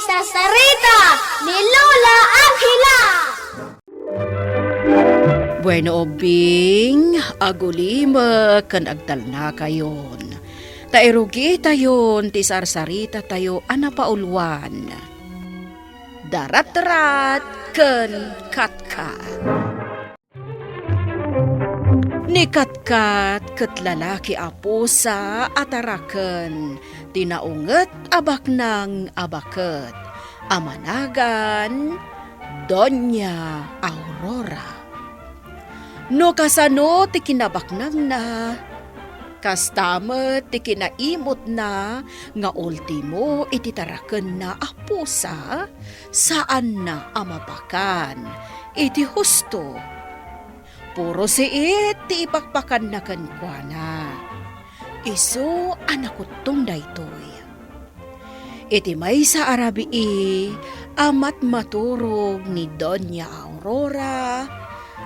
Sasarita ni Lola Angela. Bueno obing, agulima kan agtal na kayon. Tairugi tayon ti sarsarita tayo anapaulwan. Darat-darat ken katkat. Ni katkat ket lalaki apusa ataraken. Tinaunget abak ng abaket. Amanagan Doña Aurora. No kasano ti kinabaknang na, kastamet ti kinaimot na, nga ultimo iti taraken na apusa, saan na amapakan, iti husto. Puro siit ti ipakpakan na kankwana. Iso anakutong daytoy. Iti may sa arabii, amat maturog ni Doña Aurora,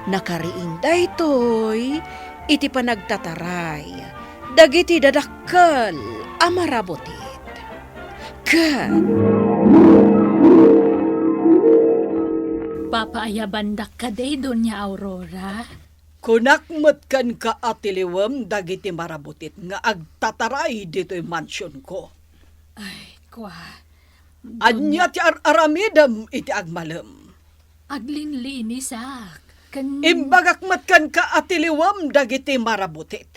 nakariin daytoy, iti panagtataray, dagiti dadakkel amarabotit. Papaayabandak ka day, Doña Aurora. Kunakmet kan ka atiliwem dagiti marabutit nga agtataray dito'y mansyon ko. Ay, kwa. Anya ti aramidam iti agmalem. Aglinlinisak. Imbagakmet kan ka atiliwem dagiti marabutit.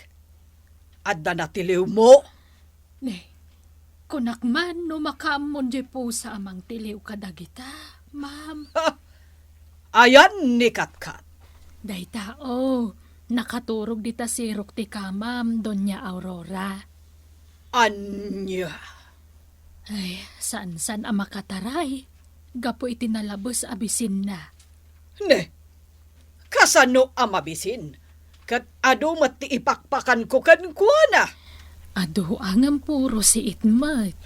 Adda natiliw mo. Ne, kunakman no makamon di po sa amang tiliw kadagita, ma'am. Ayan ni Katkat. Day tao, nakaturog dita sirok ti kamam, Doña Aurora. Anya. Ay, saan-san ang makataray? Gapo iti nalabos abisin na. Ne, kasano amabisin? Kat ado mat ti ipakpakan ko kankwana. Ado ang puro si Itmat.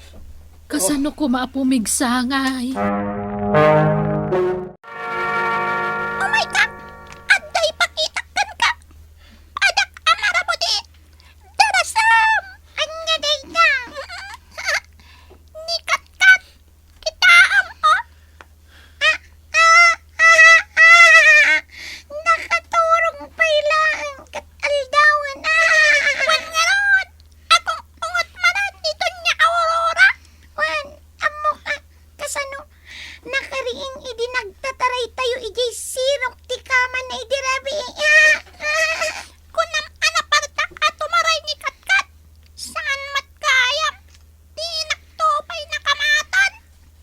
Kasano ko maapumigsangay? Oh my God! Aday pakitakkan ka! Adak amarabuti! Darasam! Anya day ka! Ni Katkat! Kitaam o! Nakaturong pailaan kat aldawan! Wan nga ron! Akong ungot manan nito niya Aurora! Wan! Amo ka! Kasano? Nakariing idi nagtataray tayo ijay sirok ti kaman na idi rabi. Kunam anapartak at tumaray ni Katkat. Saan matkayam? Di naktopay nakamatan.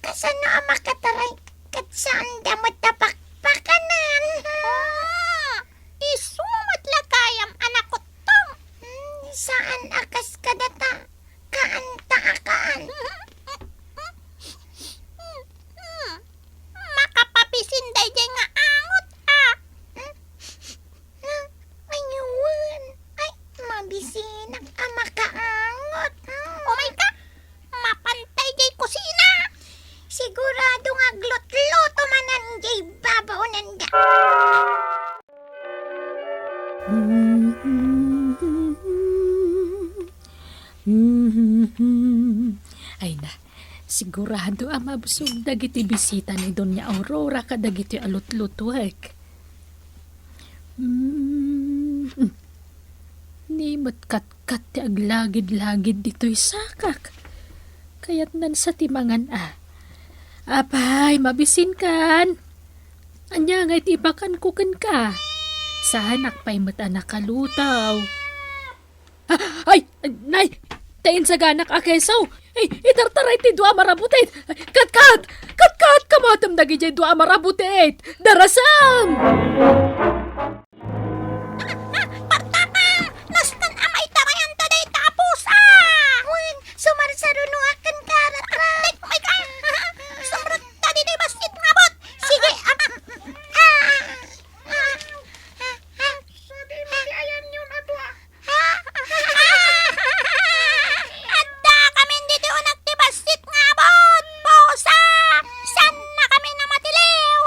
Kasano ang makataray? Kat saan damot napakpakanan? Isumat lakayam anak ko tong. Saan akas kadata? Kaanta akaan? Makapapisin day jay nga angot Ayun. Ay, mabisinak ang makaangot. Oh my God! Mapantay jay kusina. Sigurado nga glot-loto manan jay babaunan da. Ay na, sigurado ang mabusog dagiti bisita ni Doña Aurora kadagiti alutlutuek. Ni matkat-kat ti aglagid-lagid dito'y sakak. Kaya't nan sa timangan Apay, mabisin kan. Anya nga'y tibakan kukan ka. Sahanak pa'y matanak kalutaw. Ay, nay! Tain sa ganak akesaw. Ay, itartaray ti dua marabutit. Kat! Kamatam dagi jay dua marabutit. Darasam! Partakam! Nastan amay tarayan taday tapos Wen, sumarsaruno akan karat. Oh my God! Sumrut tadi day basit ngabot. Sige, Sabi mo di ayan yun adwa. Adda kami dito nagtibasit ngabot. Posa! San na kami na matiliw?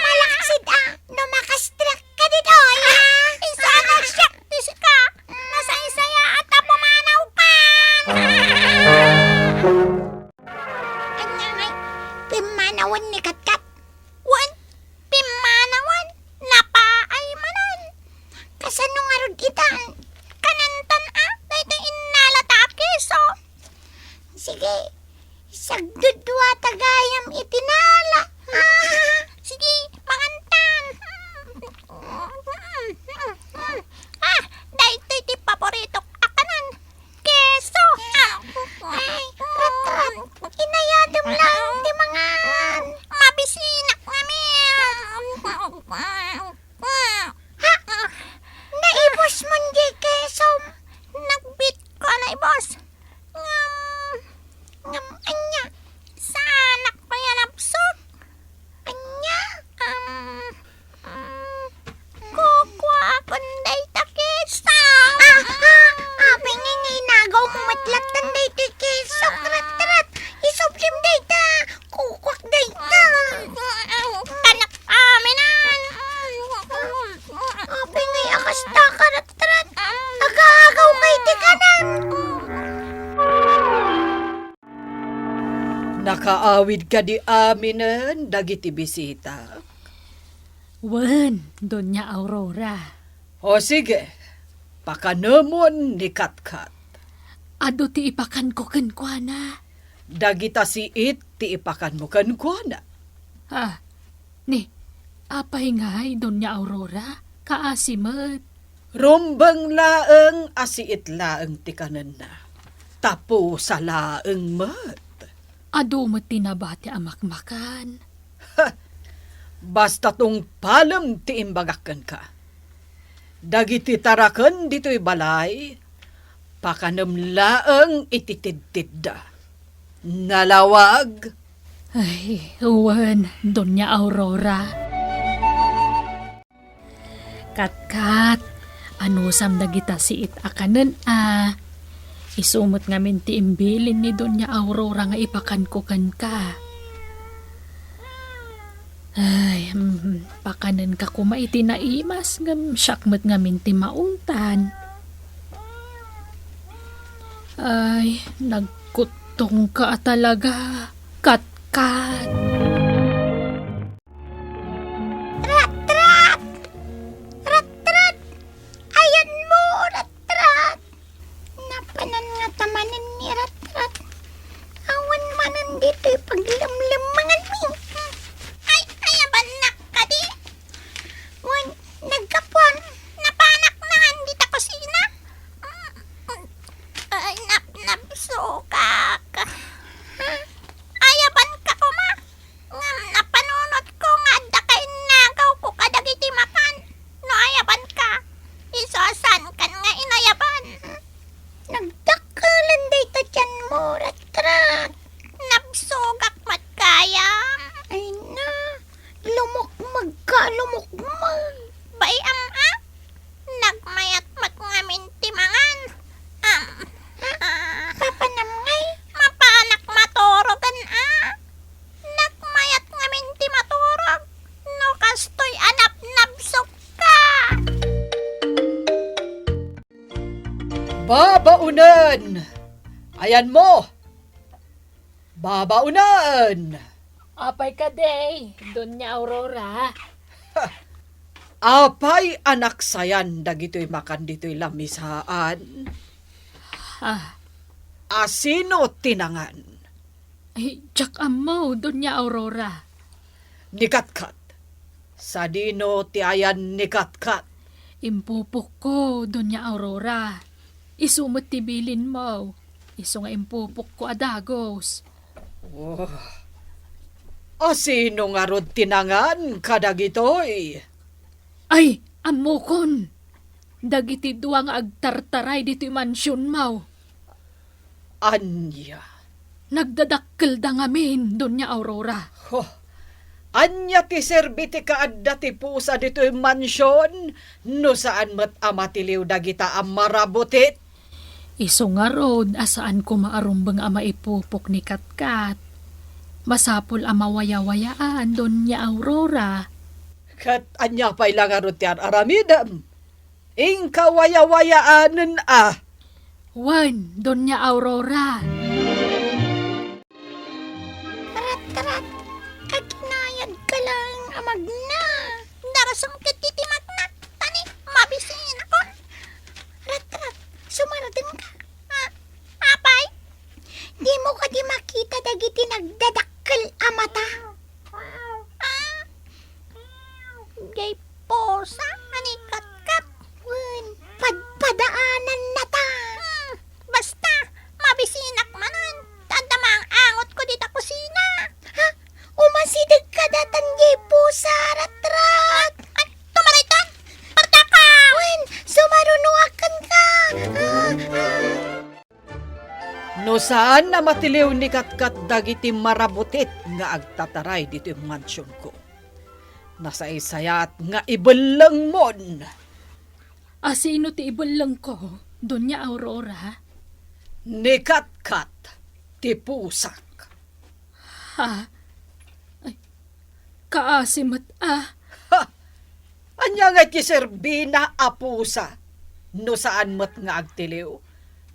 Malaksid no makastrak Sagdudwa tagayam itinala. Sige, mangantan. Dahil ti paborito akanan. Keso. Ay, rat-rat. Inayadom lang ti mangan. Mabisinak kami. Naibos mo di keso. Nagbit ko na ibos. Anya. Sana ko yan absok. Anya. Kukwa kunday takisa. Pingingay nagaw kumatlat tanday takisa. Rat-rat. Isublim day ta. Kukwak day ta. Tanak aminan. Pingay akas ta ka rat-rat. Aga-agaw kay tikanan. Nakaawid ka di aminan, dagiti bisita. Wen, Doña Aurora. O sige, pakanamon ni Katkat. Ado ti ipakan ko kenkwana. Dagita siit ti ipakan mo kankwana. Ni, apay ngay, Doña Aurora? Kaasimet. Rumbang laeng asiit laeng ti kanan na. Tapo sa laeng mat. Ado mo tinabati amakmakan. Basta tong palam ti imbagakan ka. Dagiti tarakan dito'y balay, pakanam laeng ititid-tid da. Nalawag. Ay, Wen, Doña Aurora. Kat, anusam dagita siit akanen Isumot ngamin ti imbilin ni Doña Aurora nga ipakan ko kan ka. Ay, pakanen ka kuma iti naimas ngam syakmet ngamin ti maungtan. Ay, nagkutong ka talaga, Kat. Rat-rat! Rat-rat! Ayan mo, rat-rat! Napanan nga tamanan ni rat-rat. Awan manan dito'y paglamlamangan mi. Ay, ayaban na ka di. Wan, nagkapuan. Napanak na nga di ta kusina. Ay, napsukak. Ayaban ka ko ma. Napanunot ko nga da kay nagaw ko kadagiti makan. No ayaban ka. Isasan kan nga inayaban. Nagdakalan day ta dyan mo, rat-rat. Napsugak mat kaya. Ay na, lumukmag ka, lumukmag. Bayam nagmayat mat nga mintimangan. Papanam ngay. Mapanak matorogan Nagmayat nga minti maturog. No kastoy anap-napsok ka. Babaunan! Ayan mo! Babaunan! Apay ka day, Doña Aurora. Apay anak sayan dagito'y makan dito'y lamisaan. Asino tinangan? Ay, jak mo, Doña Aurora. Ni Katkat. Sa dino ti ayan ni Katkat. Impupok ko, Doña Aurora. Isumot tibilin mo. Iso nga impupok ko adagos. Asino nga rod tinangan kadagitoy? Ay, amokon. Dagiti duwang agtartaray dito'y mansyon mo. Anya. Nagdadakkel da ngamin, Doña Aurora. Anya ti serbiti kaadda ti pusa dito'y mansyon, no saan mat amatiliw dagita ang marabutit. Iso nga rod, asaan ko maarumbang ama ipupok ni Katkat. Masapol amawaya-wayaan, Doña Aurora. Kat anya pa'y langarot yan aramidam. Ingka waya-wayaanan Wan, Doña Aurora. Rat-rat, aginayad ka lang amag na. Darasam katitimat na. Tani, mabisin ako. Rat-rat, sumaradin ka. Apay, di mo ka di makita dagiti No saan na matiliw ni Katkat dagiti marabutit nga agtataray dito yung mansyon ko. Nasa isayat nga ibalang mon. Sino ti ibalang ko, Doña Aurora? Ni Katkat ti pusak. Ha? Ay, kaasimat Anya nga ti Serbina apusa. No saan mo't nga agtiliw.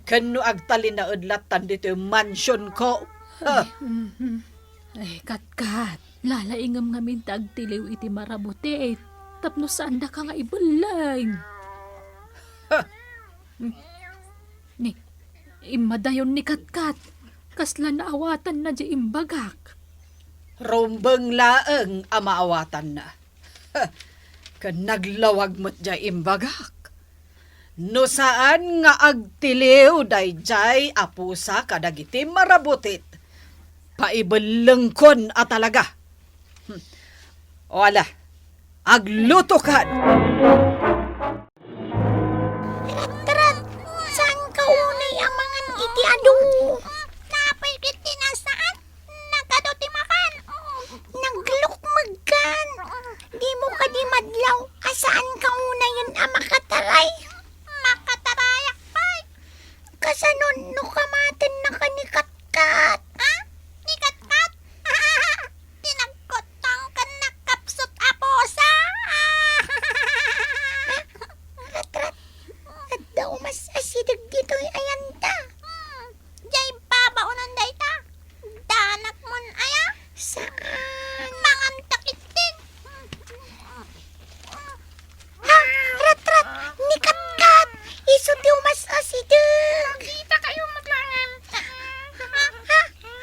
Kano agtalinaod latan dito yung mansyon ko. Ay, Katkat, lalaingam nga mintag tiliw iti marabuti. Tapno saan da ka nga ibalang? Ni, imadayon ni Katkat. Kasla naawatan na di imbagak. Rombeng laeng amaawatan na. Kan naglawag mo't jay imbagak. No saan nga agtiliw dayjay apusa kadagiti marabutit. Paibalengkon a talaga. Wala, aglutokan. Tarat, saan ka unay ang mga iti adu? Napay kiti nasaan? Nagkaduti makan. Naglukmagkan. Di mo ka di madlaw. Asaan ka unay yun ang makataray? Makataray akpay. Kasanon no kamaten na ka ni Katkat. Ha? Ni Katkat? Tinagkotang ka nakapsot aposa. Katrat, at daw mas asidag dito'y ayanta. Jay babaunan day ta. Danak mon aya. Saan? Mangan takitin. Ha? Rat-rat, ni Katkat. Iso di umas asidag. Kita kayo maglangan. Ha?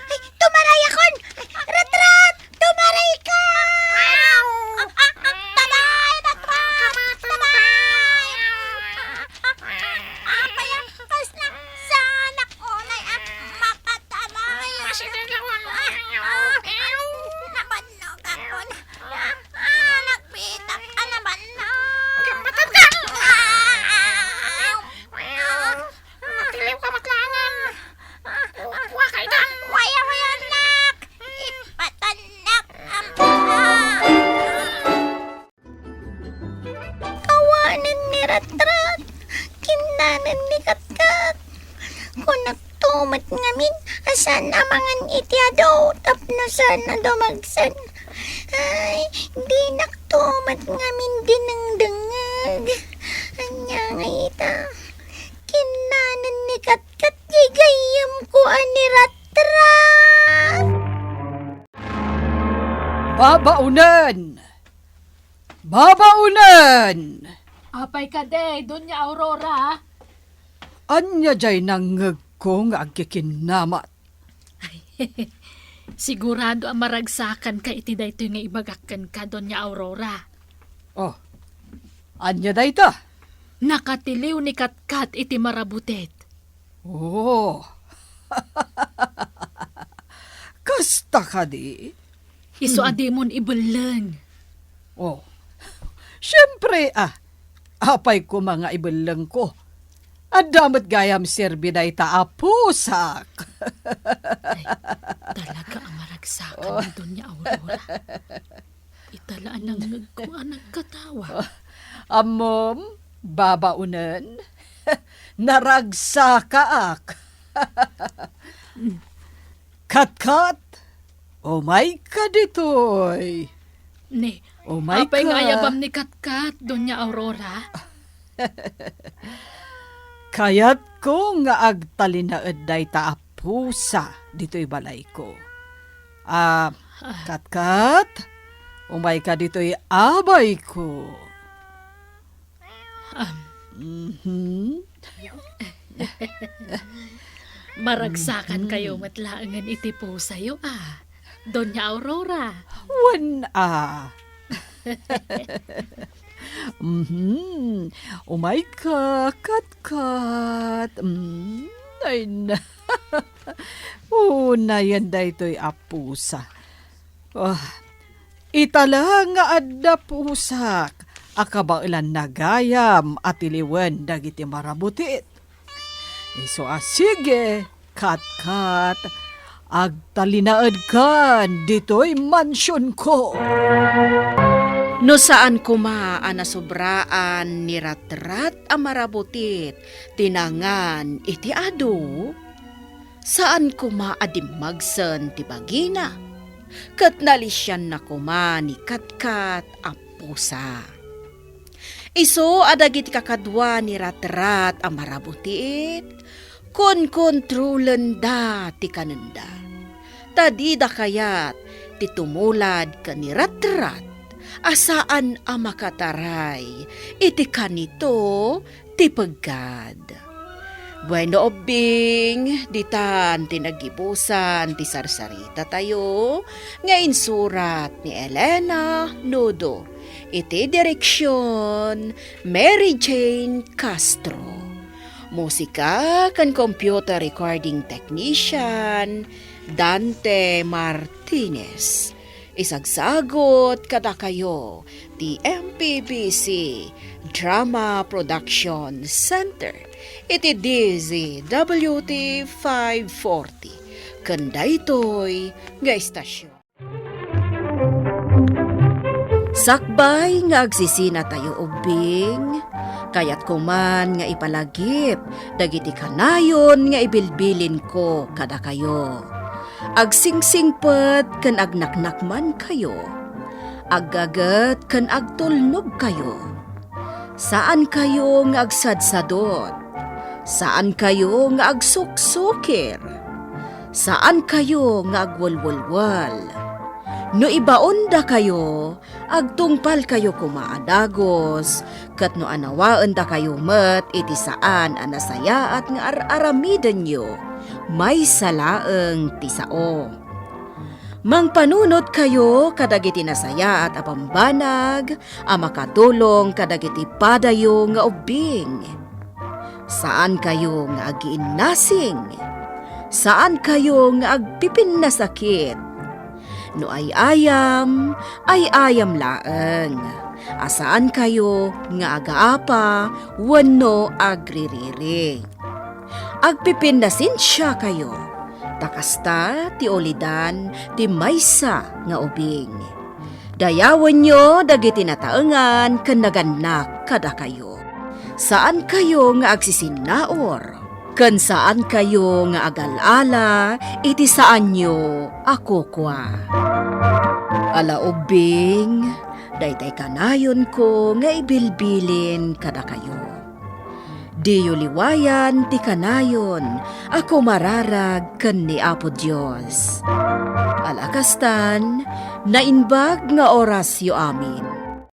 Ay, tumaray akon. Rat-rat, tumaray ka. Tabay, rat-rat. Tabay. Apay ang kas na sanak unay at makatabay. Nabanog akon. Nagpitak ka nabanog. Matiliw ka matlangan. Kuha ka itan. Waya nak. Ipatanak ang kawanan ni Rat-rat. Kinanan ni Katkat. Kung nagtumat ngamin, asan amangan itiado, tapno sana dumagsan. Ay, di nagtumat ngamin dinang-dangag. Anya nga ita. Kinanan ni Katkat, gigayam ko ani Rat-rat. Babaunan! Babaunan! Apay ka de, Doña Aurora. Anya jay nangag ko nga agkikinamat. Sigurado ang maragsakan ka iti dayto nga ibagakan ka, Doña Aurora. Oh, anya day ta? Nakatiliw ni Katkat iti marabutet. Oh, kasta ka di? Iso adimon ibalang. Oh, syempre apay ko mga ibalang ko. Adamat gayam serbi day ta apusak. Talaga ang maragsakan ni Doña Aurora. Italaan ng nagkuan ng katawa. Amom, babaunan, naragsaak. Kat-kat, my ka ditoy. Ne, Oh my apay nga God. yabam ni Katkat, Doña Aurora. Kayat ko nga agtalinaed day ta apusa dito'y balay ko. Kat-kat, umay ka dito'y abay ko. Maragsakan kayo matlaangan iti po sa'yo, Doña Aurora. Wan Umay ka, kat-kat. Ay na. Unayan da ito'y apusa. Itala nga adda pusak. Akabailan nagayam at iliwan dagiti marabutit. Iso sige, Kat, agtalinaed ka dito'y mansyon ko. No saan kuma anasobraan ni Ratrat amarabutit, tinangan iti adu? Saan kuma adimagsen ti bagina? Kat nalisyan na kuma ni Katkat apusa. Iso adagit kakadwa ni Ratrat amarabutit, kon kontrolen da ti kanenda. Tadi da kayat ti tumulad ka ni Ratrat, asaan amakataray, iti kanito ti paggad. Bueno obing, ditan tinagibusan ti sarsarita tayo, nga insurat ni Elena Nudo, iti direksyon Mary Jane Castro. Musika kan computer recording technician Dante Martinez. Isagsagot kada kayo ti MPBC Drama Production Center iti DZWT 540 kanda ito'y nga istasyon. Sakbay nga agsisina tayo ubing, kayat kuman nga ipalagip, dagiti kanayon nga ibilbilin ko kada kayo. Agsingsingpet kan agnaknakman kayo, aggagat kan agtulnog kayo. Saan kayo nga agsadsadot? Saan kayo nga agsuksukir? Saan kayo nga agwalwalwal? No ibaon da kayo, agtungpal kayo kumaadagos, kat no anawaan da kayo met iti saan anasaya at nga aramiden nyo, may salaeng tisao. Mangpanunot kayo kadagiti nasaya at apambanag, amakatulong kadagiti padayo nga ubing. Saan kayo nga agiinnasing? Saan kayo nga agpipin na sakit? No ay ayam laeng. Asaan kayo nga agaapa, wano agririri. Agpipindasin siya kayo, takasta ti olidan ti maysa nga ubing. Dayawan nyo dagiti nataengan ken naganak kada kayo. Saan kayo nga agsisinaor? Ken saan kayo nga agalala, iti saan nyo ako kwa. Ala ubing, daytay kanayon ko nga ibilbilin kada kayo. Diyo liwayan ti kanayon, ako mararag ken ni Apo Dios. Alakastan, nainbag nga oras yo amin.